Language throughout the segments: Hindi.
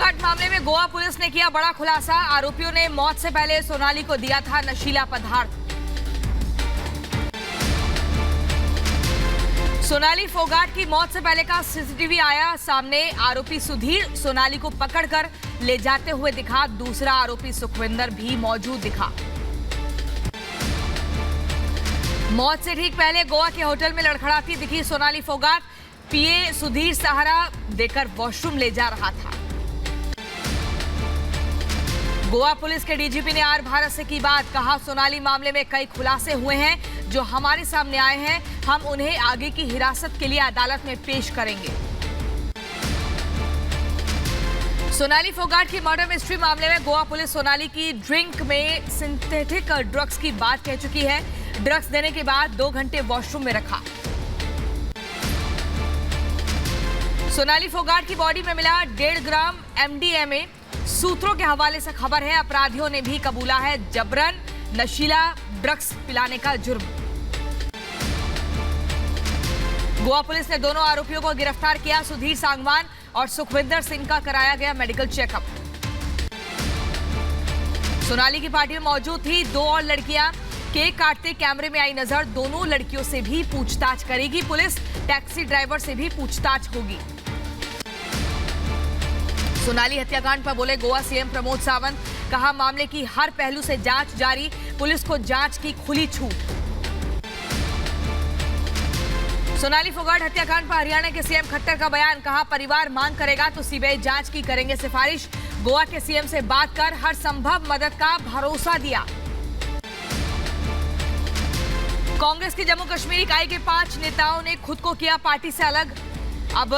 फोगाट मामले में गोवा पुलिस ने किया बड़ा खुलासा। आरोपियों ने मौत से पहले सोनाली को दिया था नशीला पदार्थ। सोनाली फोगाट की मौत से पहले का सीसीटीवी आया सामने। आरोपी सुधीर सोनाली को पकड़कर ले जाते हुए दिखा। दूसरा आरोपी सुखविंदर भी मौजूद दिखा। मौत से ठीक पहले गोवा के होटल में लड़खड़ाती दिखी सोनाली फोगाट। पीए सुधीर सहारा देकर वॉशरूम ले जा रहा था। गोवा पुलिस के डीजीपी ने आर भारत से की बात। कहा, सोनाली मामले में कई खुलासे हुए हैं जो हमारे सामने आए हैं। हम उन्हें आगे की हिरासत के लिए अदालत में पेश करेंगे। सोनाली फोगाट की मर्डर मिस्ट्री मामले में गोवा पुलिस सोनाली की ड्रिंक में सिंथेटिक ड्रग्स की बात कह चुकी है। ड्रग्स देने के बाद 2 घंटे वॉशरूम में रखा। सोनाली फोगाट की बॉडी में मिला 1.5 ग्राम एमडीएमए। सूत्रों के हवाले से खबर है अपराधियों ने भी कबूला है जबरन नशीला ड्रग्स पिलाने का जुर्म। गोवा पुलिस ने दोनों आरोपियों को गिरफ्तार किया। सुधीर सांगवान और सुखविंदर सिंह का कराया गया मेडिकल चेकअप। सोनाली की पार्टी में मौजूद थी 2 और लड़कियां। केक काटते कैमरे में आई नजर। दोनों लड़कियों से भी पूछताछ करेगी पुलिस। टैक्सी ड्राइवर से भी पूछताछ होगी। सोनाली हत्याकांड पर बोले गोवा सीएम प्रमोद सावंत। कहा, मामले की हर पहलू से जांच जारी। पुलिस को जांच की खुली छूट। सोनाली फोगाट हत्याकांड पर हरियाणा के सीएम खट्टर का बयान। कहा, परिवार मांग करेगा तो सीबीआई जांच की करेंगे सिफारिश। गोवा के सीएम से बात कर हर संभव मदद का भरोसा दिया। कांग्रेस की जम्मू कश्मीर इकाई के 5 नेताओं ने खुद को किया पार्टी से अलग। अब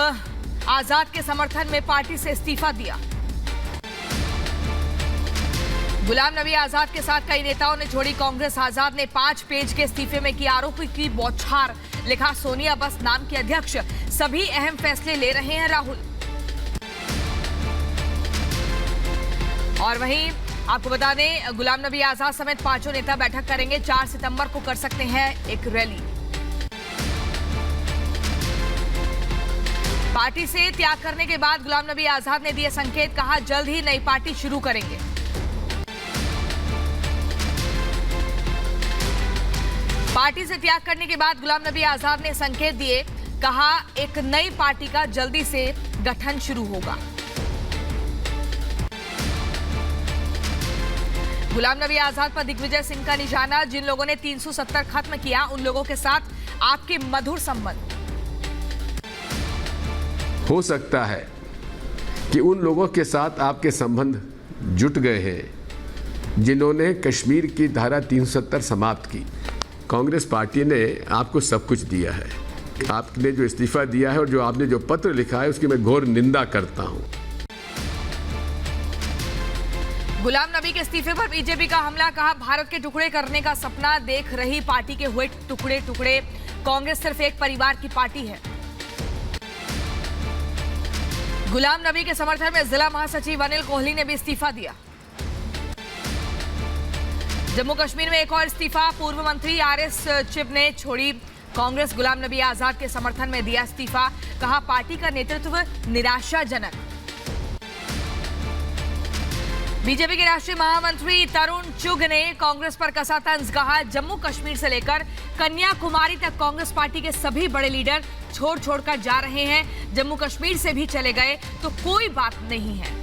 आजाद के समर्थन में पार्टी से इस्तीफा दिया। गुलाम नबी आजाद के साथ कई नेताओं ने छोड़ी कांग्रेस। आजाद ने 5 पेज के इस्तीफे में की आरोपी की बौछार। लिखा, सोनिया बस नाम के अध्यक्ष, सभी अहम फैसले ले रहे हैं राहुल। और वहीं आपको बता दें, गुलाम नबी आजाद समेत 5 नेता बैठक करेंगे। 4 सितंबर को कर सकते हैं एक रैली। पार्टी से त्याग करने के बाद गुलाम नबी आजाद ने दिए संकेत। कहा, जल्द ही नई पार्टी शुरू करेंगे। पार्टी से त्याग करने के बाद गुलाम नबी आजाद ने संकेत दिए। कहा, एक नई पार्टी का जल्दी से गठन शुरू होगा। गुलाम नबी आजाद पर दिग्विजय सिंह का निशाना। जिन लोगों ने 370 खत्म किया उन लोगों के साथ आपके मधुर संबंध। हो सकता है कि उन लोगों के साथ आपके संबंध जुट गए हैं जिन्होंने कश्मीर की धारा 370 समाप्त की। कांग्रेस पार्टी ने आपको सब कुछ दिया है। आपने जो इस्तीफा दिया है और जो आपने जो पत्र लिखा है उसकी मैं घोर निंदा करता हूं। गुलाम नबी के इस्तीफे पर बीजेपी का हमला। कहा, भारत के टुकड़े करने का सपना देख रही पार्टी के हुए टुकड़े टुकड़े। कांग्रेस सिर्फ एक परिवार की पार्टी है। गुलाम नबी के समर्थन में जिला महासचिव अनिल कोहली ने भी इस्तीफा दिया। जम्मू कश्मीर में एक और इस्तीफा। पूर्व मंत्री आरएस चिब ने छोड़ी कांग्रेस। गुलाम नबी आजाद के समर्थन में दिया इस्तीफा। कहा, पार्टी का नेतृत्व निराशाजनक। बीजेपी के राष्ट्रीय महामंत्री तरुण चुग ने कांग्रेस पर कसा तंज। कहा, जम्मू कश्मीर से लेकर कन्याकुमारी तक कांग्रेस पार्टी के सभी बड़े लीडर छोड़कर जा रहे हैं। जम्मू कश्मीर से भी चले गए तो कोई बात नहीं है।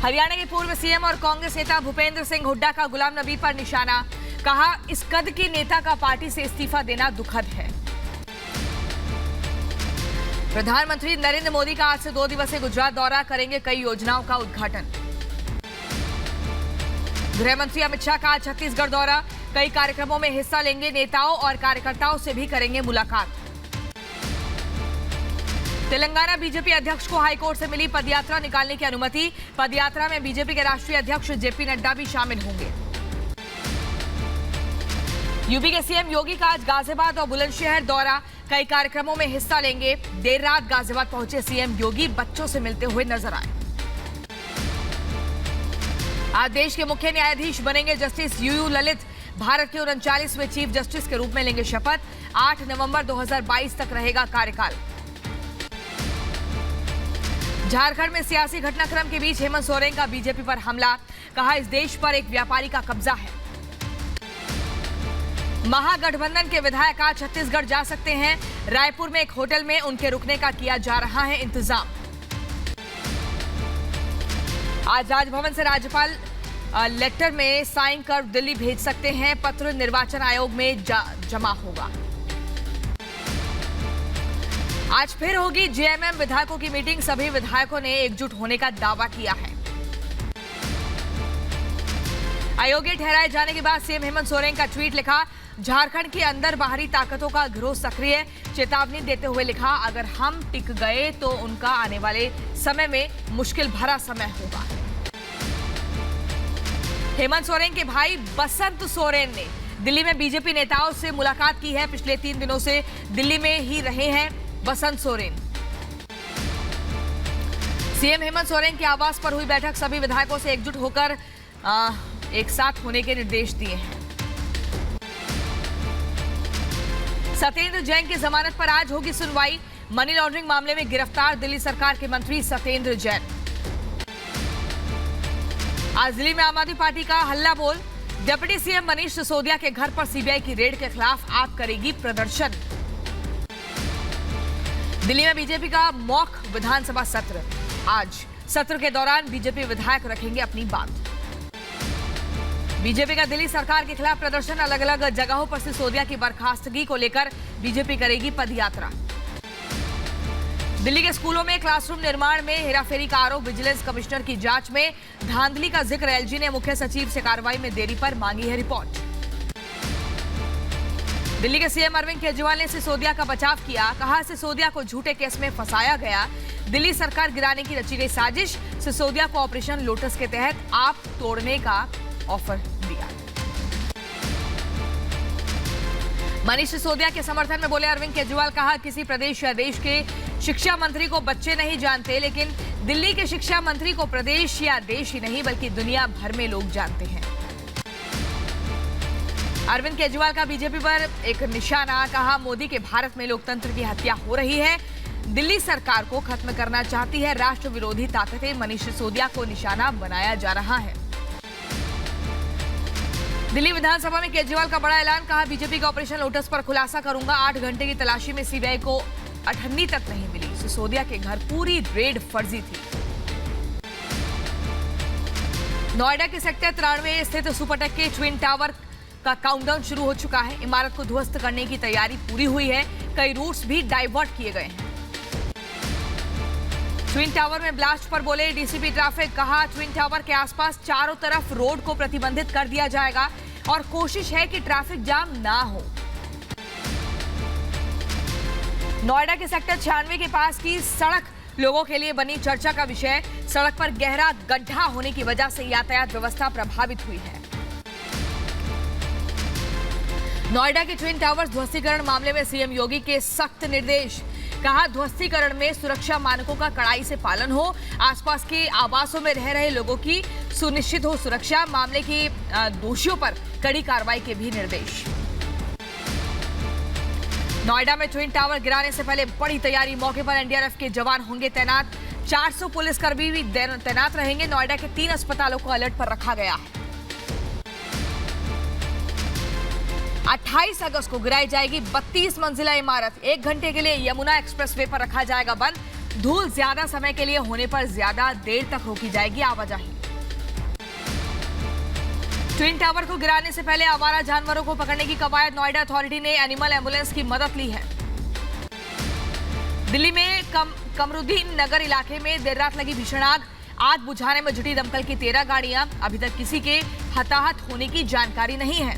हरियाणा के पूर्व सीएम और कांग्रेस नेता भूपेंद्र सिंह हुड्डा का गुलाम नबी पर निशाना। कहा, इस कद के नेता का पार्टी से इस्तीफा देना दुखद है। प्रधानमंत्री नरेंद्र मोदी का आज से 2 दिवसीय गुजरात दौरा। करेंगे कई योजनाओं का उद्घाटन। गृह मंत्री अमित शाह का आज छत्तीसगढ़ दौरा। कई कार्यक्रमों में हिस्सा लेंगे। नेताओं और कार्यकर्ताओं से भी करेंगे मुलाकात। तेलंगाना बीजेपी अध्यक्ष को हाईकोर्ट से मिली पदयात्रा निकालने की अनुमति। पदयात्रा में बीजेपी के राष्ट्रीय अध्यक्ष जेपी नड्डा भी शामिल होंगे। यूपी के सीएम योगी का आज गाजियाबाद और बुलंदशहर दौरा। कई कार्यक्रमों में हिस्सा लेंगे। देर रात गाजियाबाद पहुंचे सीएम योगी बच्चों से मिलते हुए नजर आए। आज देश के मुख्य न्यायाधीश बनेंगे जस्टिस यूयू ललित। भारत के 39वें चीफ जस्टिस के रूप में लेंगे शपथ। 8 नवंबर 2022 तक रहेगा कार्यकाल। झारखंड में सियासी घटनाक्रम के बीच हेमंत सोरेन का बीजेपी पर हमला, कहा इस देश पर एक व्यापारी का कब्जा है। महागठबंधन के विधायक आज छत्तीसगढ़ जा सकते हैं। रायपुर में एक होटल में उनके रुकने का किया जा रहा है इंतजाम। आज राजभवन से राज्यपाल लेटर में साइन कर दिल्ली भेज सकते हैं। पत्र निर्वाचन आयोग में जमा होगा। आज फिर होगी जेएमएम विधायकों की मीटिंग। सभी विधायकों ने एकजुट होने का दावा किया है। अयोग्य ठहराए जाने के बाद सीएम हेमंत सोरेन का ट्वीट लिखा, झारखंड के अंदर बाहरी ताकतों का गिरोह सक्रिय, चेतावनी देते हुए लिखा, अगर हम टिक गए तो उनका आने वाले समय में मुश्किल भरा समय होगा। हेमंत सोरेन के भाई बसंत सोरेन ने दिल्ली में बीजेपी नेताओं से मुलाकात की है। पिछले 3 दिनों से दिल्ली में ही रहे हैं बसंत सोरेन। सीएम हेमंत सोरेन के आवास पर हुई बैठक, सभी विधायकों से एकजुट होकर एक साथ होने के निर्देश दिए हैं। सत्येंद्र जैन की जमानत पर आज होगी सुनवाई। मनी लॉन्ड्रिंग मामले में गिरफ्तार दिल्ली सरकार के मंत्री सत्येंद्र जैन। आज दिल्ली में आम आदमी पार्टी का हल्ला बोल, डिप्टी सीएम मनीष सिसोदिया के घर पर सीबीआई की रेड के खिलाफ आप करेगी प्रदर्शन। दिल्ली में बीजेपी का मॉक विधानसभा सत्र। आज सत्र के दौरान बीजेपी विधायक रखेंगे अपनी बात। बीजेपी का दिल्ली सरकार के खिलाफ प्रदर्शन, अलग अलग जगहों पर सिसोदिया की बर्खास्तगी को लेकर बीजेपी करेगी पदयात्रा। दिल्ली के स्कूलों में क्लासरूम निर्माण में हेराफेरी का आरोप, विजिलेंस कमिश्नर की जांच में धांधली का जिक्र। एलजी ने मुख्य सचिव से कार्रवाई में देरी पर मांगी है रिपोर्ट। दिल्ली के सीएम अरविंद केजरीवाल ने सिसोदिया का बचाव किया, कहा सिसोदिया को झूठे केस में फंसाया गया, दिल्ली सरकार गिराने की रची गई साजिश। सिसोदिया को ऑपरेशन लोटस के तहत आप तोड़ने का ऑफर दिया। मनीष सिसोदिया के समर्थन में बोले अरविंद केजरीवाल, कहा किसी प्रदेश या देश के शिक्षा मंत्री को बच्चे नहीं जानते, लेकिन दिल्ली के शिक्षा मंत्री को प्रदेश या देश ही नहीं बल्कि दुनिया भर में लोग जानते हैं। अरविंद केजरीवाल का बीजेपी पर एक निशाना, कहा मोदी के भारत में लोकतंत्र की हत्या हो रही है, दिल्ली सरकार को खत्म करना चाहती है राष्ट्र विरोधी ताकतें, मनीष सिसोदिया को निशाना बनाया जा रहा है। दिल्ली विधानसभा में केजरीवाल का बड़ा ऐलान, कहा बीजेपी का ऑपरेशन लोटस पर खुलासा करूंगा। 8 घंटे की तलाशी में सीबीआई को अठन्नी तक नहीं मिली। सिसोदिया के घर पूरी रेड फर्जी थी। नोएडा के सेक्टर 93 स्थित सुपरटेक के ट्विन टावर का काउंटडाउन शुरू हो चुका है। इमारत को ध्वस्त करने की तैयारी पूरी हुई है। कई रूट्स भी डाइवर्ट किए गए हैं। ट्विन टावर में ब्लास्ट पर बोले डीसीपी ट्रैफिक, कहा ट्विन टावर के आसपास चारों तरफ रोड को प्रतिबंधित कर दिया जाएगा और कोशिश है कि ट्रैफिक जाम ना हो। नोएडा के सेक्टर 96 के पास की सड़क लोगों के लिए बनी चर्चा का विषय। सड़क पर गहरा गड्ढा होने की वजह से यातायात व्यवस्था प्रभावित हुई है। नोएडा के ट्विन टावर्स ध्वस्तीकरण मामले में सीएम योगी के सख्त निर्देश, कहा ध्वस्तीकरण में सुरक्षा मानकों का कड़ाई से पालन हो, आसपास के आवासों में रह रहे लोगों की सुनिश्चित हो सुरक्षा, मामले के दोषियों पर कड़ी कार्रवाई के भी निर्देश। नोएडा में ट्विन टावर गिराने से पहले बड़ी तैयारी, मौके पर एनडीआरएफ के जवान होंगे तैनात, 400 पुलिसकर्मी भी तैनात रहेंगे। नोएडा के 3 अस्पतालों को अलर्ट पर रखा गया है। 28 अगस्त को गिराई जाएगी 32 मंजिला इमारत। 1 घंटे के लिए यमुना एक्सप्रेसवे पर रखा जाएगा बंद। धूल ज्यादा समय के लिए होने पर ज्यादा देर तक रोकी जाएगी आवाजाही। ट्विन टावर को गिराने से पहले आवारा जानवरों को पकड़ने की कवायद, नोएडा अथॉरिटी ने एनिमल एम्बुलेंस की मदद ली है। दिल्ली में कमरुद्दीन नगर इलाके में देर रात लगी भीषण आग बुझाने में जुटी दमकल की 13 गाड़ियां। अभी तक किसी के हताहत होने की जानकारी नहीं है।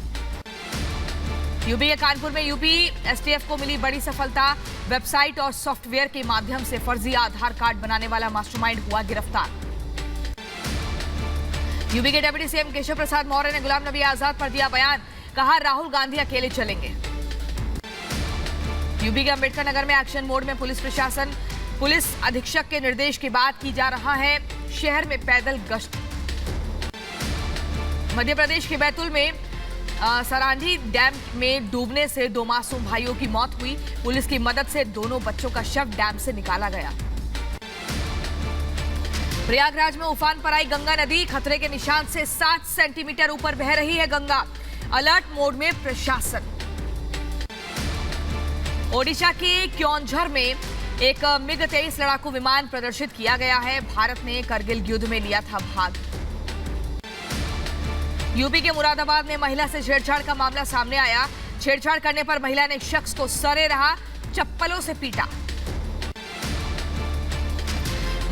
यूपी के कानपुर में यूपी एसटीएफ को मिली बड़ी सफलता, वेबसाइट और सॉफ्टवेयर के माध्यम से फर्जी आधार कार्ड बनाने वाला मास्टरमाइंड हुआ गिरफ्तार। यूपी के डिप्टी सीएम केशव प्रसाद मौर्य ने गुलाम नबी आजाद पर दिया बयान, कहा राहुल गांधी अकेले चलेंगे। यूपी के अंबेडकर नगर में एक्शन मोड में पुलिस प्रशासन, पुलिस अधीक्षक के निर्देश के बाद की जा रहा है शहर में पैदल गश्त। मध्य प्रदेश के बैतूल में सरांधी डैम में डूबने से 2 मासूम भाइयों की मौत हुई। पुलिस की मदद से दोनों बच्चों का शव डैम से निकाला गया। प्रयागराज में उफान पर आई गंगा नदी, खतरे के निशान से 7 सेंटीमीटर ऊपर बह रही है गंगा। अलर्ट मोड में प्रशासन। ओडिशा के क्योंझर में एक मिग-23 लड़ाकू विमान प्रदर्शित किया गया है। भारत ने करगिल युद्ध में लिया था भाग। यूपी के मुरादाबाद में महिला से छेड़छाड़ का मामला सामने आया। छेड़छाड़ करने पर महिला ने शख्स को सरे रहा चप्पलों से पीटा।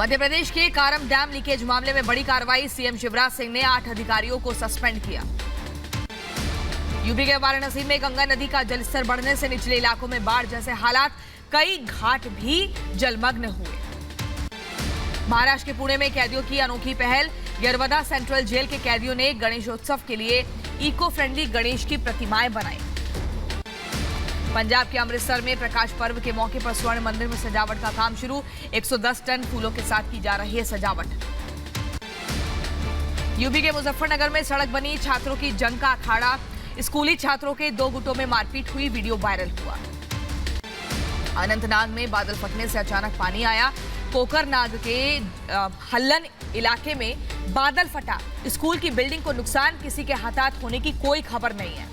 मध्य प्रदेश के कारम डैम लीकेज मामले में बड़ी कार्रवाई। सीएम शिवराज सिंह ने 8 अधिकारियों को सस्पेंड किया। यूपी के वाराणसी में गंगा नदी का जलस्तर बढ़ने से निचले इलाकों में बाढ़ जैसे हालात, कई घाट भी जलमग्न हुए। महाराष्ट्र के पुणे में कैदियों की अनोखी पहल। यरवदा सेंट्रल जेल के कैदियों ने गणेशोत्सव के लिए इको फ्रेंडली गणेश की प्रतिमाएं बनाई। पंजाब के अमृतसर में प्रकाश पर्व के मौके पर स्वर्ण मंदिर में सजावट का काम शुरू। 110 टन फूलों के साथ की जा रही है सजावट। यूपी के मुजफ्फरनगर में सड़क बनी, छात्रों की जंग का अखाड़ा। स्कूली छात्रों के 2 गुटों में मारपीट हुई, वीडियो वायरल हुआ। अनंतनाग में बादल फटने से अचानक पानी आया। कोकरनाग के हल्लन इलाके में बादल फटा। स्कूल की बिल्डिंग को नुकसान, किसी के हताहत होने की कोई खबर नहीं है।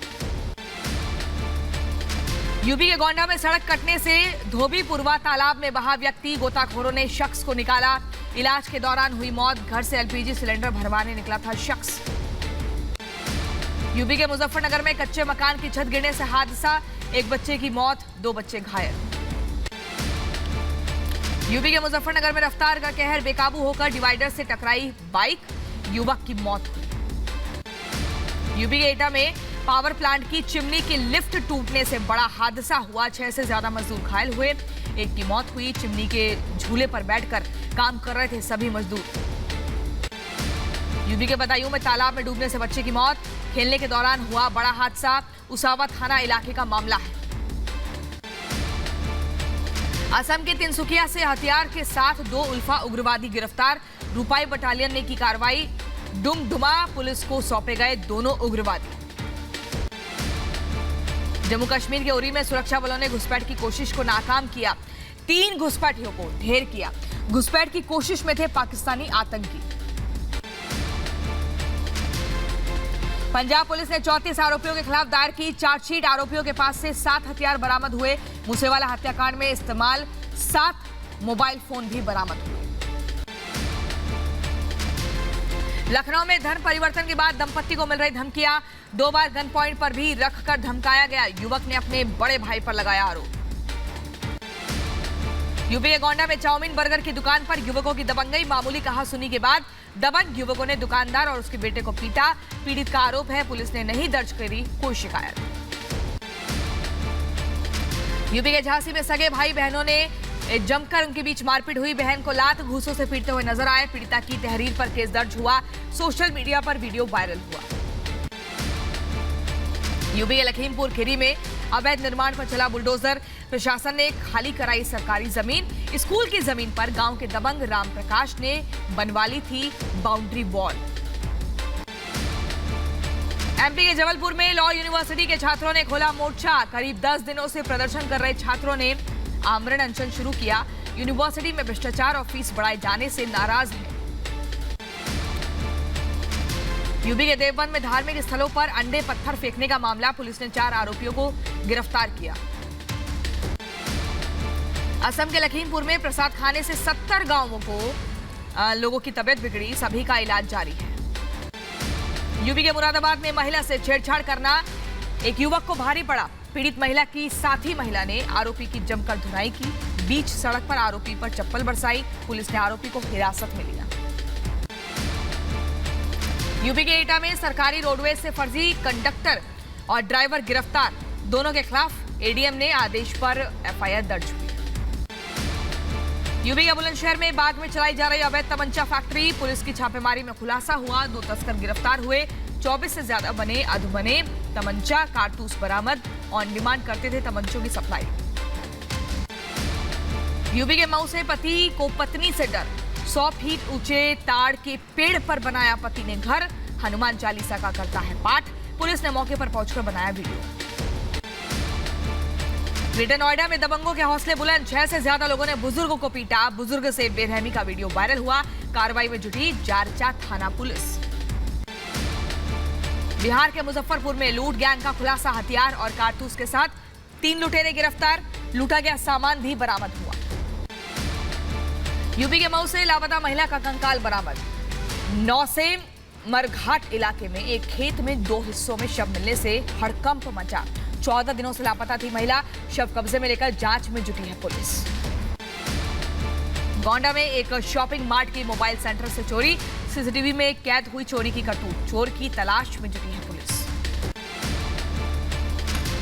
यूपी के गोंडा में सड़क कटने से धोबीपुरवा तालाब में बहा व्यक्ति। गोताखोरों ने शख्स को निकाला। इलाज के दौरान हुई मौत। घर से एलपीजी सिलेंडर भरवाने निकला था शख्स। यूपी के मुजफ्फरनगर में कच्चे मकान की छत गिरने से हादसा। 1 बच्चे की मौत, 2 बच्चे घायल। यूपी के मुजफ्फरनगर में रफ्तार का कहर, बेकाबू होकर डिवाइडर से टकराई बाइक, युवक की मौत हुई। यूपी के एटा में पावर प्लांट की चिमनी की लिफ्ट टूटने से बड़ा हादसा हुआ। 6 से ज्यादा मजदूर घायल हुए, 1 की मौत हुई। चिमनी के झूले पर बैठकर काम कर रहे थे सभी मजदूर। यूपी के बदायूं में तालाब में डूबने से बच्चे की मौत। खेलने के दौरान हुआ बड़ा हादसा। उसावा थाना इलाके का मामला है। असम के तिनसुकिया से हथियार के साथ 2 उल्फा उग्रवादी गिरफ्तार। रूपाई बटालियन ने की कार्रवाई। डुमडुमा पुलिस को सौंपे गए दोनों उग्रवादी। जम्मू कश्मीर के उरी में सुरक्षा बलों ने घुसपैठ की कोशिश को नाकाम किया। 3 घुसपैठियों को ढेर किया। घुसपैठ की कोशिश में थे पाकिस्तानी आतंकी। पंजाब पुलिस ने 34 आरोपियों के खिलाफ दायर की चार्जशीट। आरोपियों के पास से 7 हथियार बरामद हुए। मूसेवाला हत्याकांड में इस्तेमाल 7 मोबाइल फोन भी बरामद हुए। लखनऊ में धर्म परिवर्तन के बाद दंपत्ति को मिल रही धमकियां। 2 बार गन पॉइंट पर भी रखकर धमकाया गया। युवक ने अपने बड़े भाई पर लगाया आरोप। यूपी के गोंडा में चाउमीन बर्गर की दुकान पर युवकों की दबंगई। मामूली कहासुनी के बाद दबंग युवकों ने दुकानदार और उसके बेटे को पीटा। पीड़ित का आरोप है पुलिस ने नहीं दर्ज करी कोई शिकायत। यूपी के झांसी में सगे भाई बहनों ने जमकर उनके बीच मारपीट हुई। बहन को लात घूंसों से पीटते हुए नजर आए। पीड़िता की तहरीर पर केस दर्ज हुआ। सोशल मीडिया पर वीडियो वायरल हुआ। यूपी के लखीमपुर खीरी में अवैध निर्माण पर चला बुलडोजर। प्रशासन ने खाली कराई सरकारी जमीन। स्कूल की जमीन पर गांव के दबंग राम प्रकाश ने बनवा ली थी बाउंड्री वॉल। एमपी के जबलपुर में लॉ यूनिवर्सिटी के छात्रों ने खोला मोर्चा। करीब 10 दिनों से प्रदर्शन कर रहे छात्रों ने आमरण अनशन शुरू किया। यूनिवर्सिटी में भ्रष्टाचार और फीस बढ़ाए जाने से नाराज है। यूपी के देवबंद में धार्मिक स्थलों पर अंडे पत्थर फेंकने का मामला। पुलिस ने 4 आरोपियों को गिरफ्तार किया। असम के लखीमपुर में प्रसाद खाने से 70 गांवों को लोगों की तबीयत बिगड़ी। सभी का इलाज जारी है। यूपी के मुरादाबाद में महिला से छेड़छाड़ करना एक युवक को भारी पड़ा। पीड़ित महिला की साथी महिला ने आरोपी की जमकर धुनाई की। बीच सड़क पर आरोपी पर चप्पल बरसाई। पुलिस ने आरोपी को हिरासत में लिया। यूपी के एटा में सरकारी रोडवेज से फर्जी कंडक्टर और ड्राइवर गिरफ्तार। दोनों के खिलाफ एडीएम ने आदेश पर एफआईआर दर्ज हुई। यूपी के बुलंदशहर में बाग में चलाई जा रही अवैध तमंचा फैक्ट्री। पुलिस की छापेमारी में खुलासा हुआ। 2 तस्कर गिरफ्तार हुए। 24 से ज्यादा बने अधबने तमंचा कारतूस बरामद। ऑन डिमांड करते थे तमंचों की सप्लाई। यूपी के मऊ से पति को पत्नी से डर। 100 फीट ऊंचे ताड़ के पेड़ पर बनाया पति ने घर। हनुमान चालीसा का करता है पाठ। पुलिस ने मौके पर पहुंचकर बनाया वीडियो। ग्रेटर नोएडा में दबंगों के हौसले बुलंद। 6 से ज्यादा लोगों ने बुजुर्गों को पीटा। बुजुर्ग से बेरहमी का वीडियो वायरल हुआ। कार्रवाई में जुटी जारचा थाना पुलिस। बिहार के मुजफ्फरपुर में लूट गैंग का खुलासा, हथियार और कारतूस के साथ 3 लुटेरे गिरफ्तार, लूटा गया सामान भी बरामद हुआ। यूपी के मऊ से लापता महिला का कंकाल बरामद। नौसेम मरघाट इलाके में एक खेत में 2 हिस्सों में शव मिलने से हड़कंप मचा। 14 दिनों से लापता थी महिला, शव कब्जे में लेकर जांच में जुटी है पुलिस। गोंडा में एक शॉपिंग मार्ट की मोबाइल सेंटर से चोरी, सीसीटीवी में कैद हुई चोरी की करतूत, चोर की तलाश में जुटी है पुलिस।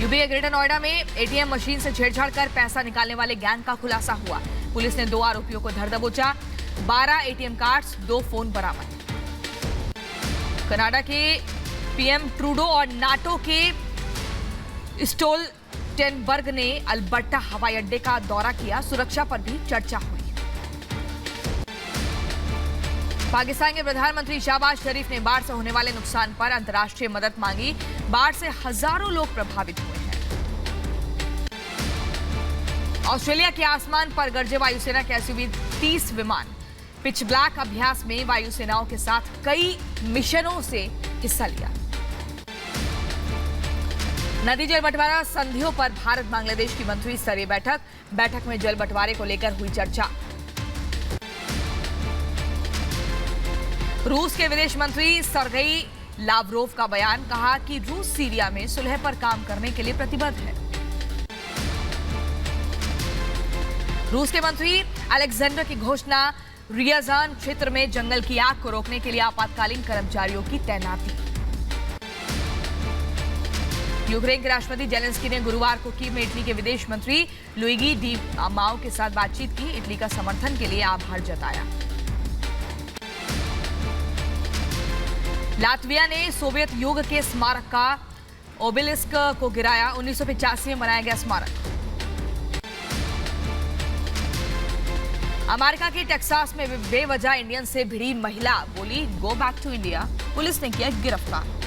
यूपी के ग्रेटर नोएडा में एटीएम मशीन से छेड़छाड़ कर पैसा निकालने वाले गैंग का खुलासा हुआ। पुलिस ने 2 आरोपियों को धर दबोचा, 12 एटीएम कार्ड्स, 2 फोन बरामद। कनाडा के पीएम ट्रूडो और नाटो के स्टोल्टेनबर्ग ने अल्बर्टा हवाई अड्डे का दौरा किया, सुरक्षा पर भी चर्चा हुई। पाकिस्तान के प्रधानमंत्री शहबाज शरीफ ने बाढ़ से होने वाले नुकसान पर अंतर्राष्ट्रीय मदद मांगी। बाढ़ से हजारों लोग प्रभावित हुए हैं। ऑस्ट्रेलिया के आसमान पर गरजे वायुसेना के SU-30 विमान। पिच ब्लैक अभ्यास में वायुसेनाओं के साथ कई मिशनों से हिस्सा लिया। नदी जल बंटवारा संधियों पर भारत बांग्लादेश की मंत्री स्तरीय बैठक में जल बंटवारे को लेकर हुई चर्चा। रूस के विदेश मंत्री सर्गेई लावरोव का बयान, कहा कि रूस सीरिया में सुलह पर काम करने के लिए प्रतिबद्ध है। रूस के मंत्री अलेक्जेंडर की घोषणा, रियाजान क्षेत्र में जंगल की आग को रोकने के लिए आपातकालीन कर्मचारियों की तैनाती। यूक्रेन के राष्ट्रपति जेलेंस्की ने गुरुवार को कीव में इटली के विदेश मंत्री लुइगी डी माओ के साथ बातचीत की, इटली का समर्थन के लिए आभार जताया। लातविया ने सोवियत युग के स्मारक का ओबेलिस्क को गिराया, 1985 में बनाया गया स्मारक। अमेरिका के टेक्सास में बेवजह इंडियन से भिड़ी महिला, बोली go back to India, police ने किया गिरफ्तार।